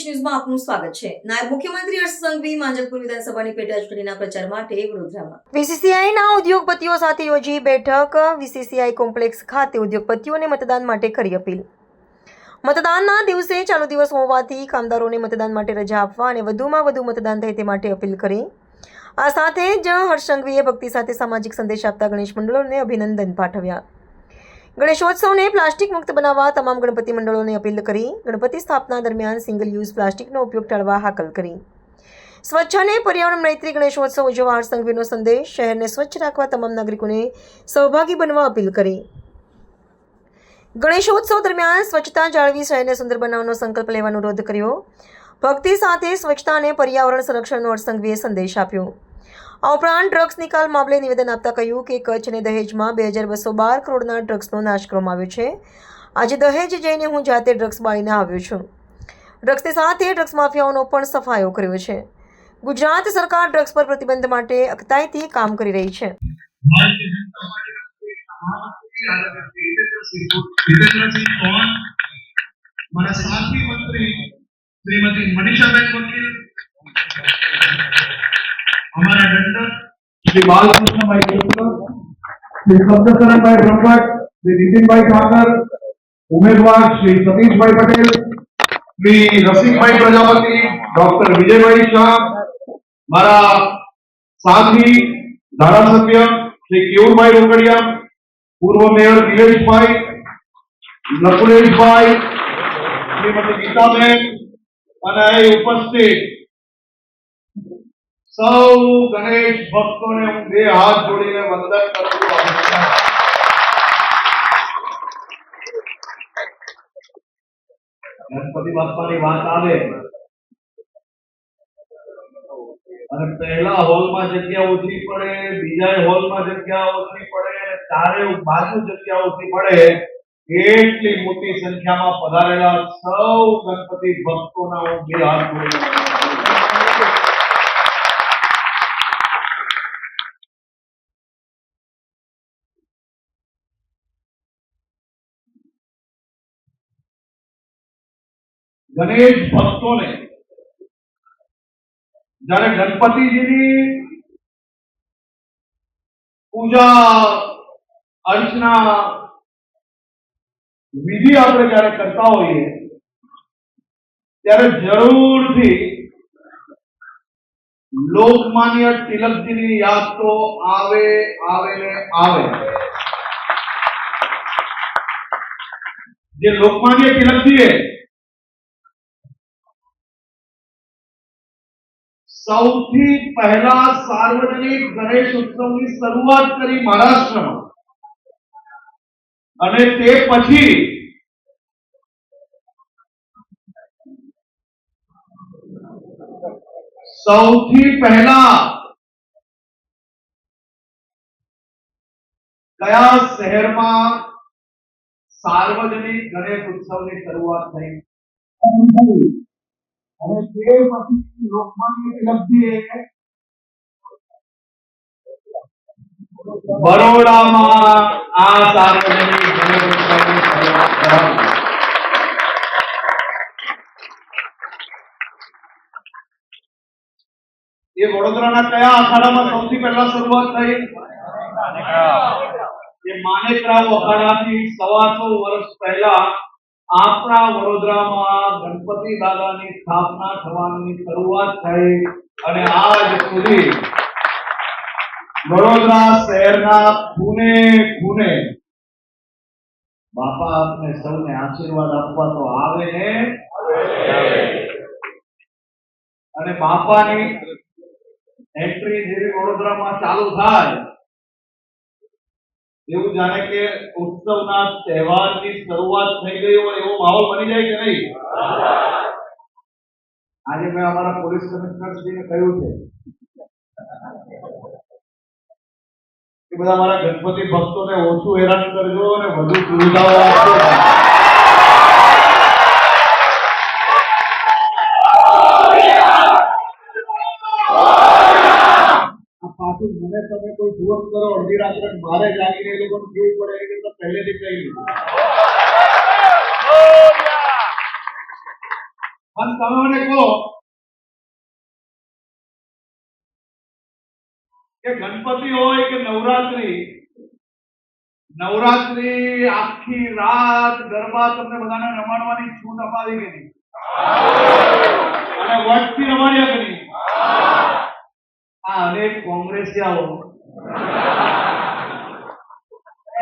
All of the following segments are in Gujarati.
ન્યૂઝમાં આપનું સ્વાગત છે। નાયબ મુખ્યમંત્રી હર્ષ સંઘવી માંજલપુર વિધાનસભાની પેટા ચૂંટણીના પ્રચાર માટે વડોદરામાં વીસીસીઆઈના ઉદ્યોગપતિઓ સાથે યોજી બેઠક। વીસીસીઆઈ કોમ્પ્લેક્સ ખાતે ઉદ્યોગપતિઓને મતદાન માટે કરી અપીલ। મતદાનના દિવસે ચાલુ દિવસ હોવાથી કામદારોને મતદાન માટે રજા આપવા અને વધુમાં વધુ મતદાન થાય તે માટે અપીલ કરી। આ સાથે જ હર્ષ સંઘવીએ ભક્તિ સાથે સામાજિક સંદેશ આપતા ગણેશ મંડળોને અભિનંદન પાઠવ્યા। ગણેશોત્સવને પ્લાસ્ટિક મુક્ત બનાવવા તમામ ગણપતિ મંડળોને અપીલ કરી। ગણપતિ સ્થાપના દરમિયાન સિંગલ યુઝ પ્લાસ્ટિકનો ઉપયોગ ટાળવા હાકલ કરી। સ્વચ્છ અને પર્યાવરણ મૈત્રી ગણેશોત્સવ ઉજવવા હર્ષ સંઘવીનો સંદેશ। શહેરને સ્વચ્છ રાખવા તમામ નાગરિકોને સહભાગી બનવા અપીલ કરી। ગણેશોત્સવ દરમિયાન સ્વચ્છતા જાળવી શહેરને સુંદર બનાવવાનો સંકલ્પ લેવાનો અનુરોધ કર્યો। ભક્તિ સાથે સ્વચ્છતા અને પર્યાવરણ સંરક્ષણનો હર્ષ સંઘવીએ સંદેશ આપ્યો। આ ઉપરાંત ડ્રગ્સ નિકાલ મામલે નિવેદન આપતા કહ્યું કે કચ્છ અને દહેજમાં 2212 કરોડના ડ્રગ્સનો નાશ કરવામાં આવ્યો છે। આજે દહેજ જઈને હું જાતે ડ્રગ્સ બાળીને આવ્યો છું। ડ્રગ્સની સાથે ડ્રગ્સ માફિયાઓનો પણ સફાયો કર્યો છે। ગુજરાત સરકાર ડ્રગ્સ પર પ્રતિબંધ માટે અકતાઈથી કામ કરી રહી છે। हमारा डंडर श्री बालकृष्ण भाई केतकर, श्री शब्दशरण भाई ब्रह्मट, श्री नितिन भाई ठाकर, उम्मीदवार श्री सतीश भाई पटेल, श्री रसिक भाई प्रजापति, डॉक्टर विजय भाई शाह, हमारा साथी धारासभ्य श्री केयूर भाई रोकड़िया, पूर्व मेयर दिलेश भाई, नकुलेश भाई, श्रीमती गीता बहन और उपस्थित सौ गणेश भक्तों ने हूँ बे हाथ जोड़ीने वंदन करूं છું। गणपति बाप्पा की बात आवे અને પહેલા હોલ માં જગ્યા ઓછી પડે, બીજા હોલ માં જગ્યા ઓછી પડે અને ચારે બાજુ જગ્યા ઓછી પડે, એટલી મોટી સંખ્યામાં પધારેલા સૌ ગણપતિ ભક્તોના હું બે હાથ જોડીને गणेश भक्तों ने जયારે गणपतिजीनी पूजा अर्चना विधि આપણે જ્યારે કરતા હોઈએ ત્યારે જરૂરથી લોકમાન્ય તિલકજીની યાદ તો આવે આવે ને આવે। જે લોકમાન્ય તિલકજીએ સૌથી પહેલા સાર્વજનિક ગણેશ ઉત્સવની શરૂઆત કરી મહારાષ્ટ્રમાં અને તે પછી સૌથી પહેલા કયા શહેરમાં સાર્વજનિક ગણેશ ઉત્સવની શરૂઆત થઈ અને તે પછી લોકમાન્ય તિલકજીએ બરોડામાં આ સાર્વજનિક ગણેશ ઉત્સવની શરૂઆત કરાવી। ये वडोदराना कया अखाड़ामां सौथी पहला शुरुआत थई? ये माणेकराव अखाड़ाथी 125 वर्ष पहला આપણા વડોદરામાં ગણપતિ દાદાની સ્થાપના થવાની શરૂઆત થઈ અને આજ સુધી વડોદરા શહેરના ખૂણે ખૂણે બાપા આપને સૌને આશીર્વાદ આપવા તો આવે ને અને બાપાની એન્ટ્રી જેવી વડોદરામાં ચાલુ થાય એવું જાણે કે ઉત્સવના તહેવારની શરૂઆત થઈ ગઈ હોય એવો માહોલ બની જાય કે નહીં? આજે મેં અમારા પોલીસ કમિશનર શ્રીને કહ્યું છે કે બધા મારા ગણપતિ ભક્તોને ઓછું હેરાન કરજો અને વધુ સુવિધાઓ આપજો। પાછું મને તમે કોઈ ફોન કરો અડધી રાત્રે મારે જાગીને એ લોકોને કેવું પડે એટલે તો પહેલેથી કહી દીધું। પણ તમે મને કહો કે ગણપતિ હોય કે નવરાત્રી આખી રાત ગરબા તમને બધાને રમાડવાની છૂટ અપાવી કે નહીં? અને વટથી રમાડ્યા કે નહીં? આ અનેક કોંગ્રેસિયાઓ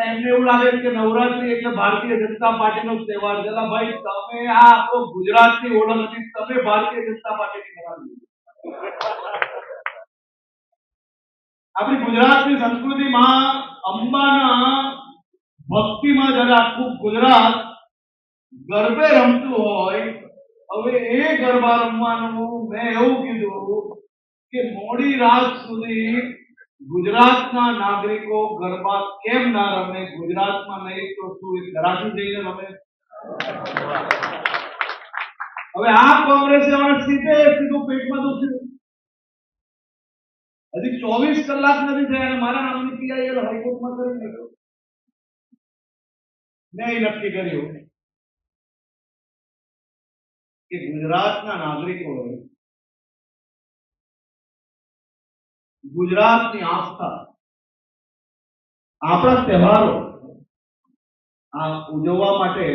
એમને એવું લાગે છે કે નવરાત્રી એટલે ભારતીય જનતા પાર્ટીનો જ તહેવાર છે. એલા ભાઈ, તમે આ તો ગુજરાતની ઓળખ હતી, તમે ભારતીય જનતા પાર્ટીની બનાવી. આપણી ગુજરાતની સંસ્કૃતિમાં અંબાના ભક્તિમાં જયારે આખું ગુજરાત ગરબે રમતું હોય, હવે એ ગરબા રમવાનું મેં એવું કીધું કે મોડી રાત સુધી ગુજરાતના નાગરિકો ગરબા કેમ ના રમે? ગુજરાતમાં નહીં તો શું કરાચી જઈને રમે? હવે આ કોંગ્રેસે સીધું પેટમાં દુખ્યું. હજી 24 કલાક નથી થયા અને મારા નામની પીઆઈએલ હાઈકોર્ટમાં કરી નાખ્યો. મેં એ નક્કી કર્યું કે ગુજરાતના નાગરિકોએ ગુજરાતની આસ્થા, આપણા તહેવારો આ ઉજવવા માટે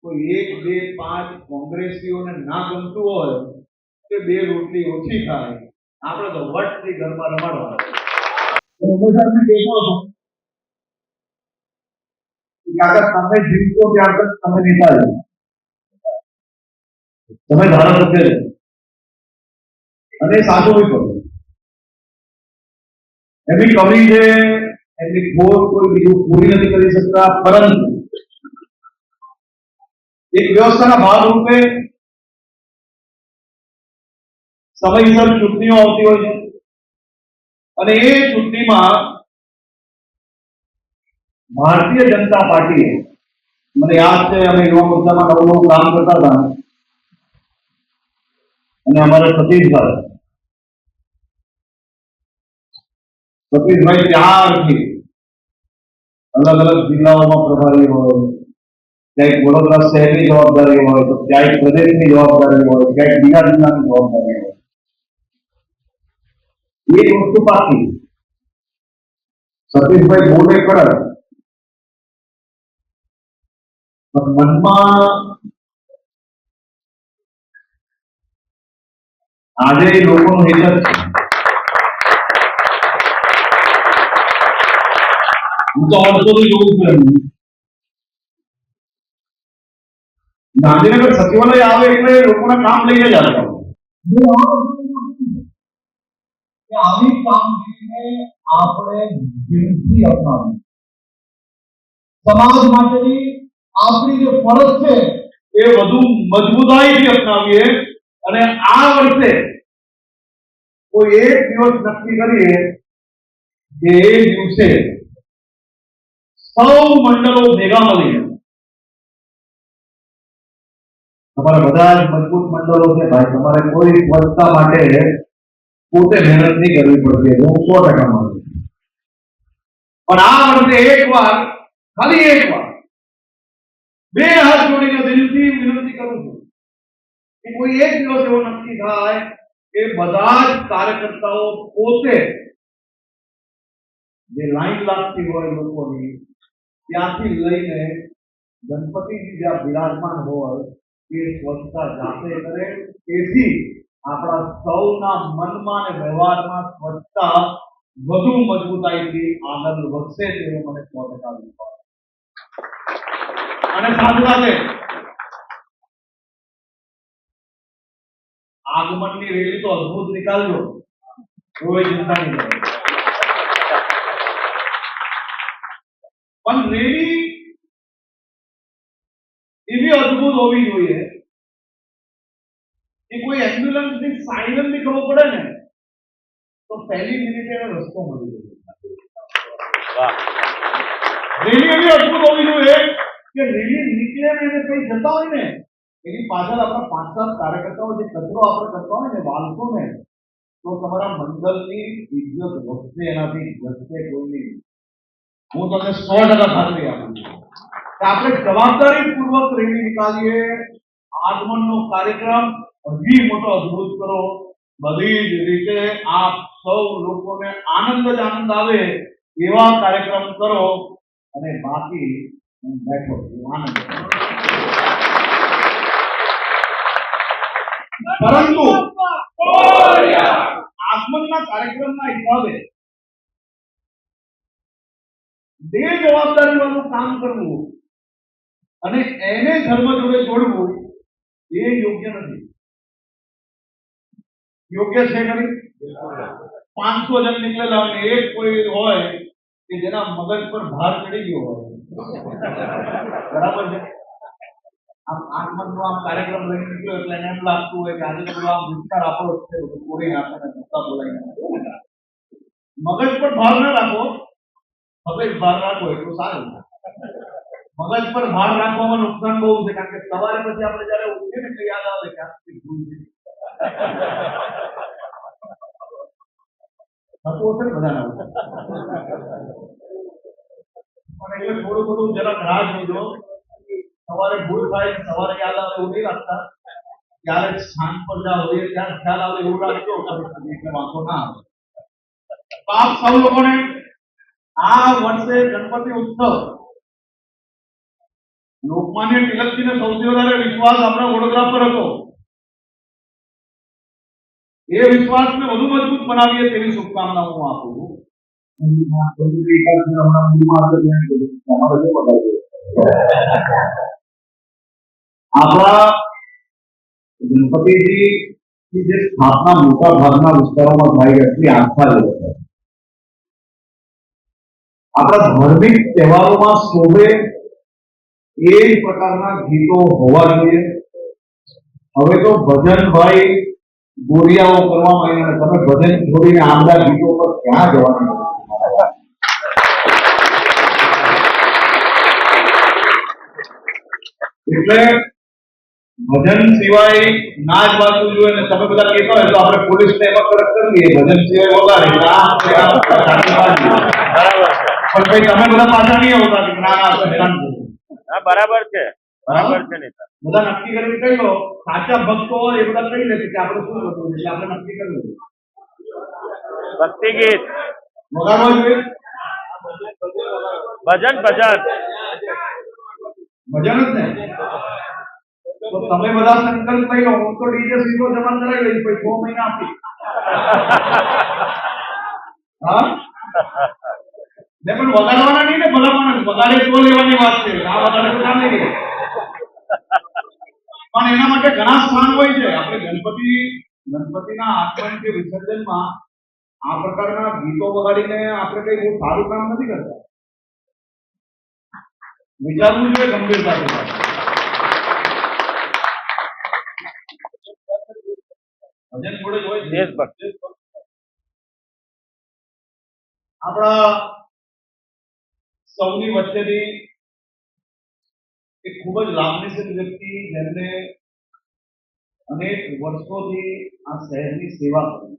કોઈ 1, 2, 5 કોંગ્રેસીઓને ના ગમતું હોય કે 2 રોટલી ઓછી ખાય, આપણે તો વટથી ગરબા રમાડવાના. તમે જીતશો ત્યાર તક તમે નેતા છો, તમે ધારાસભ્ય છો અને સાચું કરો. એમની કમી છે, એમની ખોટ કોઈ બીજું પૂરી નથી કરી શકતા, પરંતુ એક વ્યવસ્થાના ભાગરૂપે સમયસર ચૂંટણીઓ આવતી હોય છે અને એ ચૂંટણીમાં ભારતીય જનતા પાર્ટીએ, મને યાદ છે અમે યુવા મોરચામાં નવું કામ કરતા હતા અને અમારા સતીશભાઈ ત્યારથી અલગ અલગ જિલ્લાઓમાં પ્રભારી હોય, ક્યાંક વડોદરા શહેરની જવાબદારી હોય, તો ક્યાંક પ્રદેશની જવાબદારી હોય, ક્યાંક બીજા જિલ્લાની જવાબદારી હોય. એક વસ્તુ પાકી, સતીશભાઈ બોલે કડક, મનમાં આજે લોકોનું હિત જ છે. હું તો વર્ષોથી જોઉં છું એમને. ગાંધીનગર સચિવાલય આવે એટલે લોકોના કામ લઈને જ આવતા હોય. આવી કામગીરીને આપણે દિલથી અપનાવીએ. સમાજ માટેની આપણી જે ફરજ છે એ વધુ મજબૂતાઈથી અપનાવીએ અને આ વર્ષે કોઈ એક દિવસ નક્કી કરીએ કે એ દિવસે સૌ મંડળો ભેગા મળીને, તમારા બધા જ મજબૂત મંડળો છે ભાઈ, તમારે કોઈ સ્વચ્છતા માટે પોતે મહેનત નહીં કરવી પડશે, હું 100% માનું છું. પણ આ વર્ષે એકવાર, ખાલી એકવાર 2 હાથ જોડીને દિલથી વિનંતી કરું છું કે કોઈ એક દિવસ એવો નક્કી થાય કે બધા જ કાર્યકર્તાઓ પોતે જે લાઈન લાગતી હોય લોકોની ત્યાંથી લઈને ગણપતિજી જ્યાં બિરાજમાન હોય એ સ્વચ્છતા જાતે કરે. તેથી આપણા સૌના મનમાં અને વ્યવહારમાં સ્વચ્છતા વધુ મજબૂતાઈથી આગળ વધશે તેવો મને 100% વિશ્વાસ. અને સાથે સાથે આગમનની રેલી તો અદભુત નીકાળજો, કોઈ ચિંતા નહીં કરો. પણ રેલી એવી અદભુત હોવી જોઈએ કે કોઈ એમ્બ્યુલન્સની સાયરન ની ખબર પડે ને તો પહેલી મિનિટે એનો રસ્તો મળી જાય. રેલી એવી અદભુત હોવી જોઈએ કે રેલી નીકળે ને એને કઈ જતા હોય ને એની પાછળ આપણા 5-7 કાર્યકર્તાઓ જે કચરો આપણે કરતા હોય ને વાલસો ને, તો તમારા મંડળની ઇજ્જત વધશે, એનાથી વધશે કોઈ નહીં. હું તમને 100% ખાતરી આપું છું કે આપણે જવાબદારી પૂર્વક રેલી નીકાળીએ. આગમનનો કાર્યક્રમ હજી મોટો અદ્ભુત કરો, બધી જ રીતે આપ સૌ લોકોને આનંદ જ આનંદ આવે એવા કાર્યક્રમ કરો અને બાકી હું બેઠો છું, આનંદ કરો. પરંતુ આગમનના કાર્યક્રમના હિસાબે બે જવાબદારી વાળું કામ કરવું અને એને ધર્મ જોડે જોડવું એ યોગ્ય નથી. યોગ્ય છે ખરી? 500 જણ નીકળેલા અને એક કોઈ હોય કે જેના મગજ પર ભાર ચડી ગયો હોય, બરાબર છે? આમ આગમનનો આમ કાર્યક્રમ લઈને નીકળ્યો એટલે એને એમ લાગતું હોય કે આજે તો બધો આમ વિસ્તાર આપણો જ છે, બધું કોરી આપણને ધક્કા બોલાવીને મગજ પર ભાર ન રાખો, હવે ભાર રાખો એટલું સારું. મગજ પર ભાર રાખવામાં નુકસાન બહુ છે, કારણ કે સવારે પછી આપણે જયારે ઉઠીએ ને એટલે યાદ આવે કે આ ભૂલ છે. થતું હશે ને બધાને પણ એટલે થોડું બધું જરાક રાહ જોજો. સવારે ભૂલ થાય, સવારે યાદ આવે એવું નહીં રાખતા, ત્યારે સ્થાન પર જ્યાં હોઈએ ત્યાં ખ્યાલ આવે એવું રાખજો, એટલે વાંધો ના આવે. તો આપ સૌ લોકોને આ વર્ષે ગણપતિ ઉત્સવ લોકમાન્ય તિલકજીને સૌથી વધારે વિશ્વાસ આપણા વડોદરા પર હતો. એ વિશ્વાસને વધુ મજબૂત બનાવીએ તેવી શુભકામના હું આપું છું. આપણા ગણપતિજી ની જે સ્થાપના મોટા ભાગના વિસ્તારોમાં થાય એટલી આસ્થા છે. આપણા ધાર્મિક તહેવારોમાં શોભે એ પ્રકારના ગીતો હોવા જોઈએ. હવે તો ભજનભાઈ ગોરિયાઓ કરવા માંડ્યા, તમે ભજન છોડીને આમદા ગીતો પર ક્યાં જવાના? એટલે ભજન સિવાય નાચ વાંચવું જોઈએ. અને તમે બધા કહેતા હોય તો આપણે પોલીસને એમાં કડક કરી દઈએ, ભજન સિવાય વગાડે પણ ભાઈ તમે બધા પાછા નહીં આવતા કે ના ના બરાબર છે, બરાબર છે. બધા નક્કી કરીને કહી લો, સાચા ભક્તો હોય એ બધા કહી લે કે આપણે શું કરવું, એટલે આપણે નક્કી કરી લો. ભક્તિ ગીત વગાડવા જોઈએ, ભજન ભજન ભજન જ ને. તો તમે બધા સંકલ્પ લઈ લો, હું તો ડીજે સીધો જમા કરાવી લઈશ, પછી 6 મહિના આપી. હા ને પણ વગાડવાના નહીં ને, ભલામણ વગાડે તો લેવાની વાત છે, ના વગાડે તો ના લઈએ. પણ એના માટે ઘણા સ્થાન હોય છે. આપણે ગણપતિના આગમન કે વિસર્જનમાં આ પ્રકારના ગીતો વગાડીને આપણે કઈ બહુ સારું કામ નથી કરતા. વિચારવું જોઈએ ગંભીરતાથી. ભજન જોડે હોય દેશભક્તિ. આપણા સૌની વચ્ચેની એક ખૂબ જ લાગણીશીલ વ્યક્તિ, જેમને અનેક વર્ષોથી આ શહેરની સેવા કરી,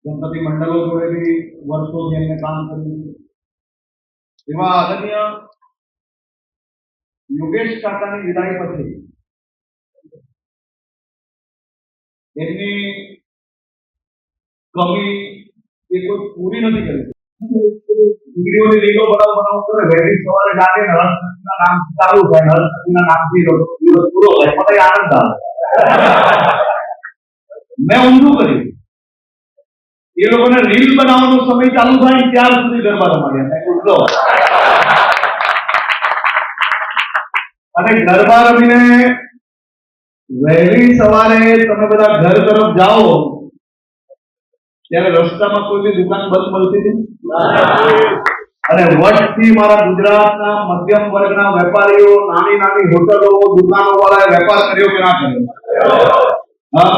ગણપતિ મંડળો જોડે બી વર્ષોથી એમને કામ કર્યું, એવા આદરણીય યોગેશ કાકાની વિદાય પછી એમની કમી એ કોઈ પૂરી નથી કરી. વીડિયોની લીલો બનાવ કરે, વહેલી સવારે જાગે ને હરસના નામ ચાલુ થાય, હરસના નામથી દિવસ પૂરો થાય, મને આનંદ આવે. મેં ઊંધું કર્યું, એ લોકોને રીલ બનાવવાનો સમય ચાલુ થાય ત્યાર સુધી ગરબા રમાડ્યા. અને ગરબા રમીને વહેલી સવારે તમે બધા ઘર તરફ જાઓ ત્યારે રસ્તામાં કોઈ બી દુકાન બંધ મળતી હતી? અને વર્ષથી મારા ગુજરાતના મધ્યમ વર્ગના વેપારીઓ, નાની નાની હોટલો, દુકાનો વાળાએ વેપાર કર્યો કે ના કર્યો? હા,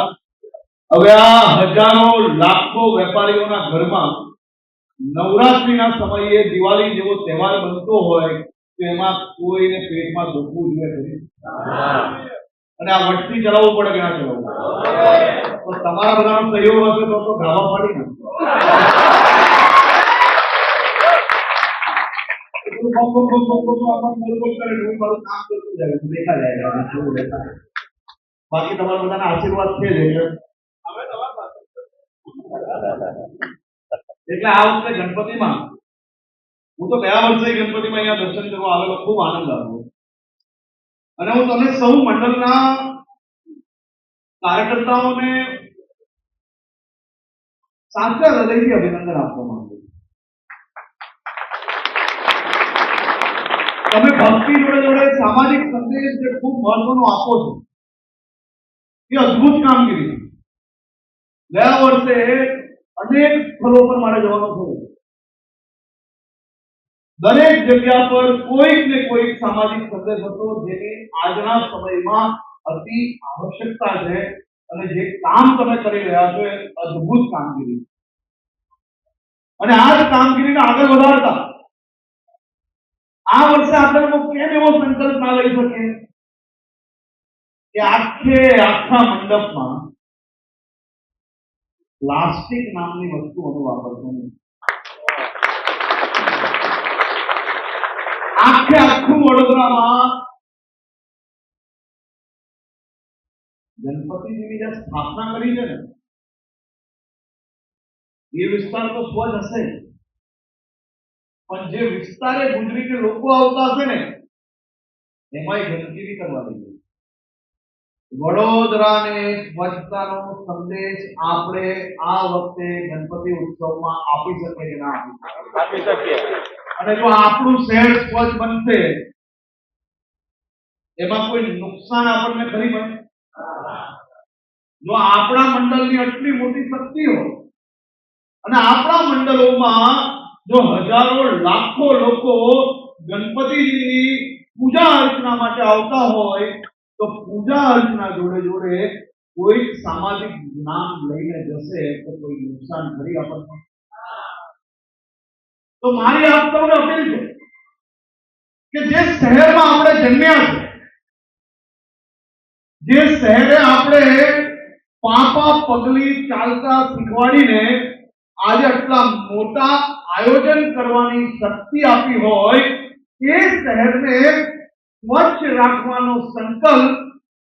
હવે આ હજારો લાખો વેપારીઓના ઘરમાં નવરાત્રીના સમયે દિવાળી જેવો તહેવાર બનતો હોય તો એમાં કોઈને પેટમાં દુખવું જોઈએ અને આ વટથી ચલાવવું પડે કે ના ચલાવવું? તો તમારા બધાનો સહયોગ હશે તો ગાવા પાડી ને अपन बोल करे હું મારું કામ કરતું જાય તો દેખા જાય શું રહેતા બાકી તમારા બધાના આશીર્વાદ છે જ એટલે આ વખતે ગણપતિમાં હું તો ગયા વર્ષે ગણપતિમાં અહીંયા દર્શન કરવા આવેલો ખૂબ આનંદ આવ્યો અને હું તમે સૌ મંડળના કાર્યકર્તાઓને સાચા હૃદયથી અભિનંદન આપવા માંગુ છું. તમે ભક્તિ જોડે જોડે સામાજિક સંદેશ જે ખૂબ મહત્વનો આપો છો એ અદ્ભુત કામગીરી છે. ગયા વર્ષે અનેક સ્થળો પર મારે જવાનું થયું. દરેક જગ્યા પર કોઈક ને કોઈક સામાજિક સંદેશ હતો જેની આજના સમયમાં અતિ આવશ્યકતા છે અને જે કામ તમે કરી રહ્યા છો એ અદ્ભુત કામગીરી છે. અને આ જ કામગીરીને આગળ વધારતા આ વર્ષે આપણે કેમ એવો સંકલ્પ ના લઈ શકીએ કે આખા મંડપમાં પ્લાસ્ટિક નામની વસ્તુઓનો વાપરતો નહીં. આખું વડોદરામાં ગણપતિજીની જે સ્થાપના કરી છે ને એ વિસ્તાર તો સ્વચ્છ હશે પણ જે વિસ્તારે ગુજરીને લોકો આવતા હશે ને એમાંય ગંદકી કરવા દઈએ. વડોદરાને સ્વચ્છતાનો સંદેશ આપણે આ વખતે ગણપતિ ઉત્સવમાં આપી શકીએ કે ના આપી શકીએ. અને જો આપણું શહેર સ્વચ્છ બનશે એમાં કોઈ નુકસાન આપણને ખરી બને? જો આપણા મંડળની આટલી મોટી શક્તિ હોય અને આપણા મંડળોમાં જો હજારો લાખો લોકો ગણપતિજીની પૂજા અર્ચના માટે આવતા હોય તો પૂજા અર્ચના જોડે જોડે કોઈ સામાજિક જ્ઞાન લઈને જશે તો કોઈ નુકસાન ખરી આપણને? તો મારી આપ સૌને અપીલ છે કે જે શહેરમાં આપણે જન્મ્યા છે, જે શહેરે આપણે પાપા પગલી ચાલતા શીખવાડીને આજે આટલા મોટા આયોજન કરવાની શક્તિ આપી હોય એ શહેરને સ્વચ્છ રાખવાનો સંકલ્પ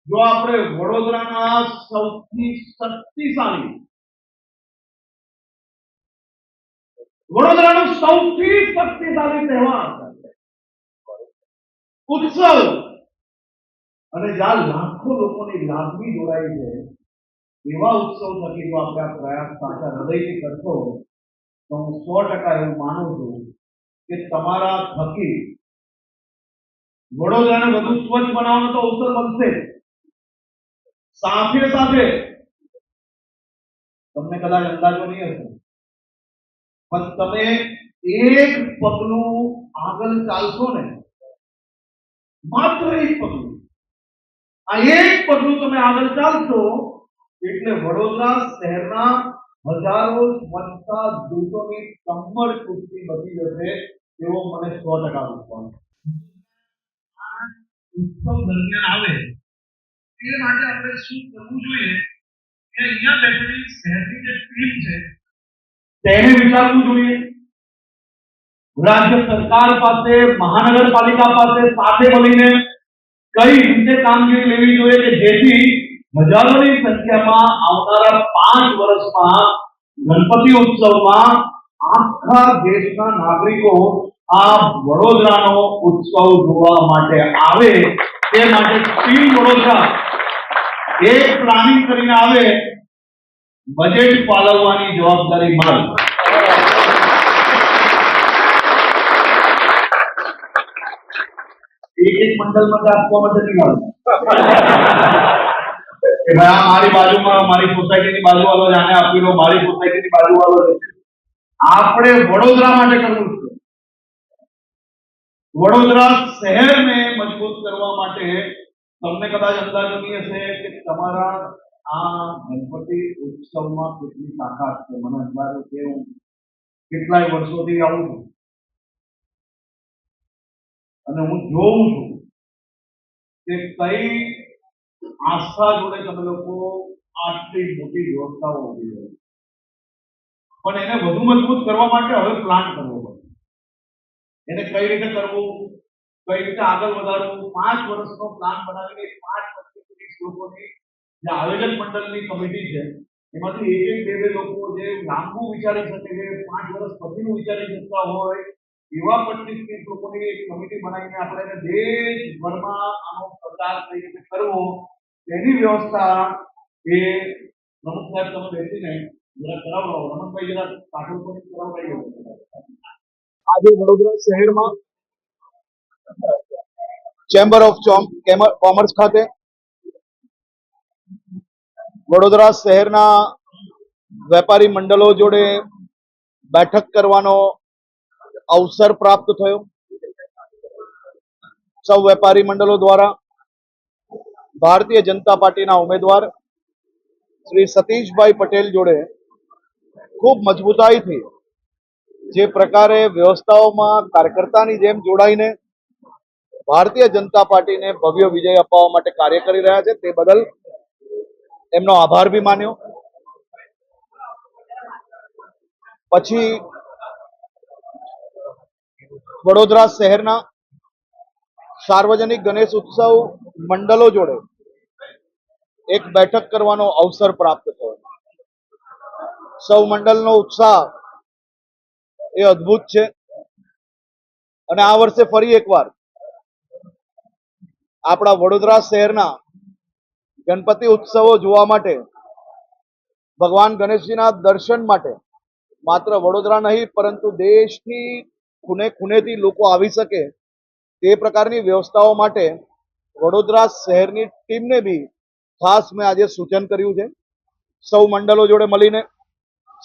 જો આપણે વડોદરાના સૌથી શક્તિશાળી વડોદરાનો સૌથી શક્તિશાળી તહેવાર ઉત્સવ અને જ્યાં લાખો લોકોની લાગણી જોડાઈ છે એવા ઉત્સવ થકી જો આપણે આ પ્રયાસ સાચા હૃદયથી કરશો તો હું 100% એવું માનું છું કે તમારા થકી વડોદરાને વધુ સ્વચ્છ બનાવવાનો તો અવસર મળશે. સાથે સાથે તમને કદાચ અંદાજો નહીં હશે પણ તમે એક પગલું આગળ ચાલશો ને, માત્ર એક પગલું, આ એક પગલું તમે આગળ ચાલશો એટલે વડોદરા શહેરના હજારો સ્વચ્છતા દૂતોની કમર કુસ્તી બચી જશે એવો મને 100% વિશ્વાસ છે. ઉત્સવ દરમિયાન આવે તે માટે આપણે શું કરવું જોઈએ કે અહીંયા બેઠેલી શહેરની જે ટીમ છે તેને વિચારવું જોઈએ. રાજ્ય સરકાર પાસે, મહાનગરપાલિકા પાસે સાથે મળીને કઈ રીતે કામગીરી લેવી જોઈએ કે જેથી હજારોની સંખ્યામાં આવનારા 5 વર્ષમાં ગણપતિ ઉત્સવમાં આખા દેશના નાગરિકો આ વડોદરાનો ઉત્સવ જોવા માટે આવે તે માટે ટીમ વડોદરા એક પ્લાનિંગ કરીને આવે, બજેટ ફાળવવાની જવાબદારી મારી. એક મંડળ માટે આપવા માટે નહીં આવે કે ભાઈ આ મારી બાજુમાં મારી સોસાયટીની બાજુ વાળો જાણે આપી લો, મારી સોસાયટીની બાજુ વાળો આપણે વડોદરા માટે કરવું છે. વડોદરા શહેરને મજબૂત કરવા માટે તમને કદાચ અંદાજો નહીં હશે કે તમારા આ ગણપતિ ઉત્સવમાં કેટલી તાકાત છે. મને અંદાજો છે, હું કેટલાય વર્ષોથી આવું છું અને હું જોઉં છું કે કઈ આસ્થા જોડે તમે લોકો આટલી મોટી વ્યવસ્થાઓ ઉભી કરી. પણ એને વધુ મજબૂત કરવા માટે હવે પ્લાન કરવો પડે. એને કઈ રીતે કરવું, કઈ રીતે આગળ વધારવું, 5 વર્ષનો પ્લાન બનાવીને 5 લોકોની જે આયોજન મંડળની કમિટી છે એમાંથી એક બે લોકો જે લાંબુ વિચારી શકે, જે 5 વર્ષ પછીનું વિચારી શકતા હોય એવા 25-30 લોકોની એક કમિટી બનાવીને આપણે એને દેશભરમાં આનો પ્રચાર કઈ રીતે કરવો એની વ્યવસ્થા એ રમત સાહેબ તમે બેસીને જરા કરાવડાવો. રમતભાઈ જરા પાછળ પર કરાવડાવી. આજે વડોદરા શહેરમાં ચેમ્બર ઓફ કોમર્સ ખાતે વડોદરા શહેરના વેપારી મંડળો જોડે બેઠક કરવાનો અવસર પ્રાપ્ત થયો. સૌ વેપારી મંડળો દ્વારા ભારતીય જનતા પાર્ટીના ઉમેદવાર શ્રી સતીશભાઈ પટેલ જોડે ખૂબ મજબૂતાઈથી જે પ્રકારે વ્યવસ્થાઓમાં કાર્યકર્તાની જેમ જોડાઈને ભારતીય જનતા પાર્ટીને ભવ્ય વિજય અપાવવા માટે કાર્ય કરી રહ્યા છે તે બદલ એમનો આભાર બી માન્યો. પછી વડોદરા શહેરના સાર્વજનિક ગણેશ ઉત્સવ મંડળો જોડે એક બેઠક કરવાનો અવસર પ્રાપ્ત થયો. સૌ મંડળનો ઉત્સાહ એ અદ્ભુત છે અને આ વર્ષે ફરી એકવાર આપણા વડોદરા શહેરના ગણપતિ ઉત્સવો જોવા માટે, ભગવાન ગણેશજીના દર્શન માટે માત્ર વડોદરા નહીં પરંતુ દેશની ખૂણે ખૂણેથી લોકો આવી શકે તે પ્રકારની વ્યવસ્થાઓ માટે વડોદરા શહેરની ટીમને બી ખાસ મેં આજે સૂચન કર્યું છે. સૌ મંડળો જોડે મળીને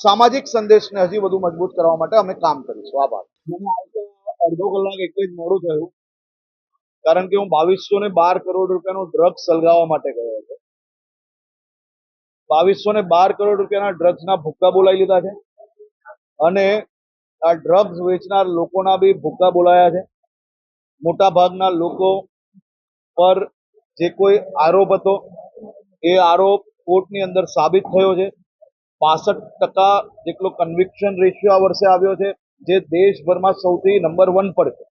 સામાજિક સંદેશને હજી વધુ મજબૂત કરવા માટે અમે કામ કરીશું. આભાર. મને આવતા અડધો કલાક એટલે જ મોડું થયું કારણ કે હું 2212 કરોડ રૂપિયાનું ડ્રગ્સ સલગાવવા માટે ગયો હતો. 2212 કરોડ રૂપિયાના ડ્રગ્સના ભૂક્કા બોલાવી લીધા છે અને આ ડ્રગ્સ વેચનાર લોકોના બી ભૂક્કા બોલાયા છે. મોટા ભાગના લોકો પર જે કોઈ આરોપ હતો એ આરોપ કોર્ટની અંદર સાબિત થયો છે. 65% જેટલો કન્વિક્શન રેશિયો આ વર્ષે આવ્યો છે, જે દેશભરમાં સૌથી નંબર 1 પર છે.